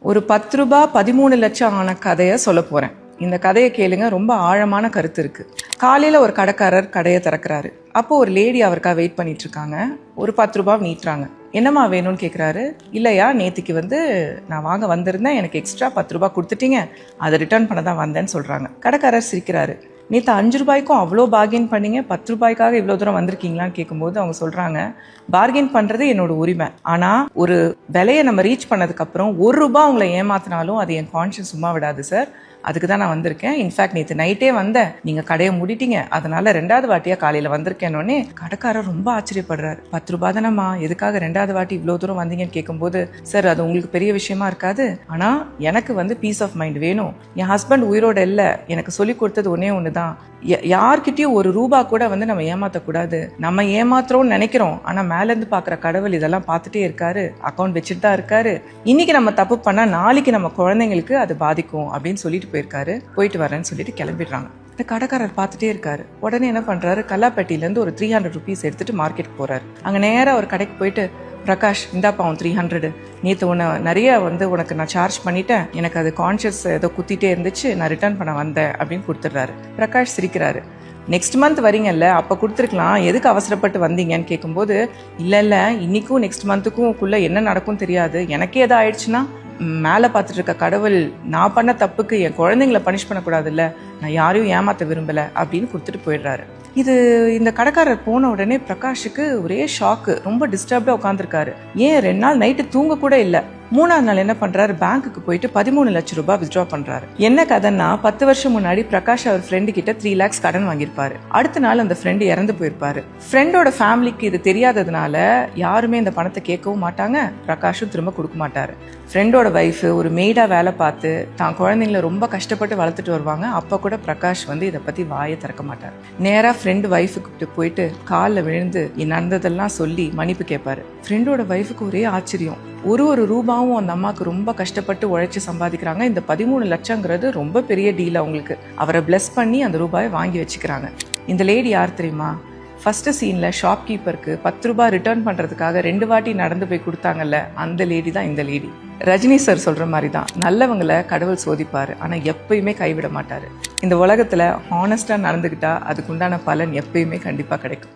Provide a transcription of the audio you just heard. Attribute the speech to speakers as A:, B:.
A: ஒரு 10 ரூபாய் 13 லட்சம் ஆன கதையை சொல்ல போகிறேன். இந்த கதையை கேளுங்க, ரொம்ப ஆழமான கருத்து இருக்குது. காலையில் ஒரு கடைக்காரர் கடையை திறக்கிறாரு. அப்போது ஒரு லேடி அவருக்காக வெயிட் பண்ணிட்டு இருக்காங்க. ஒரு 10 ரூபாய் நீட்டுறாங்க. என்னம்மா வேணும்னு கேட்குறாரு. இல்லையா, நேற்றுக்கு நான் வாங்க வந்திருந்தேன், எனக்கு எக்ஸ்ட்ரா 10 ரூபாய் கொடுத்துட்டீங்க, அதை ரிட்டர்ன் பண்ண தான் வந்தேன்னு சொல்கிறாங்க. கடைக்காரர் சிரிக்கிறாரு. நேற்று 5 ரூபாய்க்கும் அவ்வளோ பார்கெயின் பண்ணீங்க, 10 ரூபாய்க்காக இவ்வளோ தூரம் வந்திருக்கீங்களான்னு கேட்கும்போது அவங்க சொல்கிறாங்க, பார்கெயின் பண்ணுறது என்னோட உரிமை, ஆனால் ஒரு விலையை நம்ம ரீச் பண்ணதுக்கப்புறம் 1 ரூபாய் அவங்கள ஏமாத்தினாலும் அது என் கான்ஷியஸ் சும்மா விடாது சார். அதுக்கு தான் நான் வந்திருக்கேன். இன்ஃபேக்ட் நேற்று நைட்டே வந்தேன், நீங்கள் கடையை மூடிட்டீங்க, அதனால 2வது வாட்டியாக காலையில் வந்திருக்கேன்னொன்னே கடைக்காரர் ரொம்ப ஆச்சரியப்படுறாரு. 10 ரூபாய் தானம்மா, எதுக்காக 2வது வாட்டி இவ்வளோ தூரம் வந்தீங்கன்னு கேட்கும்போது, சார் அது உங்களுக்கு பெரிய விஷயமா இருக்காது, ஆனால் எனக்கு பீஸ் ஆஃப் மைண்ட் வேணும். என் ஹஸ்பண்ட் உயிரோடு இல்லை, எனக்கு சொல்லி கொடுத்தது ஒன்று தான், யார்கிட்டயும் 1 ரூபாய் கூட நம்ம ஏமாற்றக்கூடாது. நம்ம ஏமாத்துறோம்னு நினைக்கிறோம், ஆனால் மேலேருந்து பார்க்குற கடவுள் இதெல்லாம் பார்த்துட்டே இருக்காரு, அக்கௌண்ட் வச்சுட்டு தான் இருக்காரு. இன்னைக்கு நம்ம தப்பு பண்ணால் நாளைக்கு நம்ம குழந்தைங்களுக்கு அது பாதிக்கும் அப்படின்னு சொல்லிட்டு போயிருக்காரு. போயிட்டு வரேன்னு சொல்லிட்டு கிளம்பிடுறாங்க. இந்த கடைக்காரர் பார்த்துட்டே இருக்காரு. உடனே என்ன பண்ணுறாரு, கல்லாப்பட்டியிலேருந்து ஒரு 300 ருபீஸ் எடுத்துட்டு மார்க்கெட்டுக்கு போகிறாரு. அங்கே நேராக ஒரு கடைக்கு போயிட்டு, பிரகாஷ் இந்தாப்பா 300, நேற்று நிறைய உனக்கு நான் சார்ஜ் பண்ணிட்டேன், எனக்கு அது கான்ஷியஸ் ஏதோ குத்திட்டே இருந்துச்சு, நான் ரிட்டர்ன் பண்ண வந்தேன் அப்படின்னு கொடுத்துட்றாரு. பிரகாஷ் சிரிக்கிறாரு. நெக்ஸ்ட் மந்த் வரீங்கல்ல, அப்போ கொடுத்துருக்கலாம், எதுக்கு அவசரப்பட்டு வந்தீங்கன்னு கேட்கும்போது, இல்லை இன்னைக்கும் நெக்ஸ்ட் மந்த்துக்குள்ளே என்ன நடக்கும் தெரியாது, எனக்கே எதாவது ஆயிடுச்சுன்னா மேலே பார்த்துட்டு இருக்க கடவுள் நான் பண்ண தப்புக்கு என் குழந்தைங்களை பனிஷ் பண்ணக்கூடாதுல்ல, நான் யாரையும் ஏமாற்ற விரும்பலை அப்படின்னு கொடுத்துட்டு போயிடுறாரு. இந்த கடைக்காரர் போன உடனே பிரகாஷுக்கு ஒரே ஷாக்கு, ரொம்ப டிஸ்டர்ப்டாக உட்காந்துருக்காரு. ஏன் 2 நாள் நைட்டு தூங்க கூட இல்லை. 3வது நாள் என்ன பண்றாரு, பேங்க்குக்கு போயிட்டு 13 லட்சம் ரூபாய் வித்ட்ரா பண்றாரு. என்ன கதைன்னா, 10 வருஷம் முன்னாடி பிரகாஷ் அவர் ஃப்ரெண்டு கிட்ட 3 lakhs கடன் வாங்கியிருப்பாரு. அடுத்த நாள் அந்த ஃப்ரெண்டு இறந்து போயிருப்பாரு. ஃப்ரெண்டோட ஃபேமிலிக்கு இது தெரியாததுனால யாருமே இந்த பணத்தை கேட்கவும் மாட்டாங்க, பிரகாஷும் திரும்ப கொடுக்க மாட்டாரு. ஃப்ரெண்டோட வைஃப் ஒரு மெய்டா வேலை பார்த்து தான் குழந்தைங்களை ரொம்ப கஷ்டப்பட்டு வளர்த்துட்டு வருவாங்க. அப்போ கூட பிரகாஷ் இதை பத்தி வாயை திறக்க மாட்டார். நேரா ஃப்ரெண்டு வைஃபுக்கு போயிட்டு காலில் விழுந்து நடந்ததெல்லாம் சொல்லி மன்னிப்பு கேட்பாரு. ஃப்ரெண்டோட வைஃபுக்கு ஒரே ஆச்சரியம். ஒரு ரூபாவும் அந்த அம்மாவுக்கு ரொம்ப கஷ்டப்பட்டு உழைச்சி சம்பாதிக்கிறாங்க. இந்த 13 லட்சங்கிறது ரொம்ப பெரிய டீல் அவங்களுக்கு. அவரை பிளஸ் பண்ணி அந்த ரூபாயை வாங்கி வச்சுக்கிறாங்க. இந்த லேடி யார் தெரியுமா? ஃபர்ஸ்ட் சீன்ல ஷாப்கீப்பருக்கு 10 ரூபாய் ரிட்டர்ன் பண்றதுக்காக 2 வாட்டி நடந்து போய் கொடுத்தாங்கல்ல, அந்த லேடி தான் இந்த லேடி. ரஜினி சார் சொல்ற மாதிரி தான், நல்லவங்களை கடவுள் சோதிப்பாரு, ஆனா எப்பயுமே கைவிட மாட்டாரு. இந்த உலகத்துல ஹானஸ்டா நடந்துக்கிட்டா அதுக்குண்டான பலன் எப்பயுமே கண்டிப்பா கிடைக்கும்.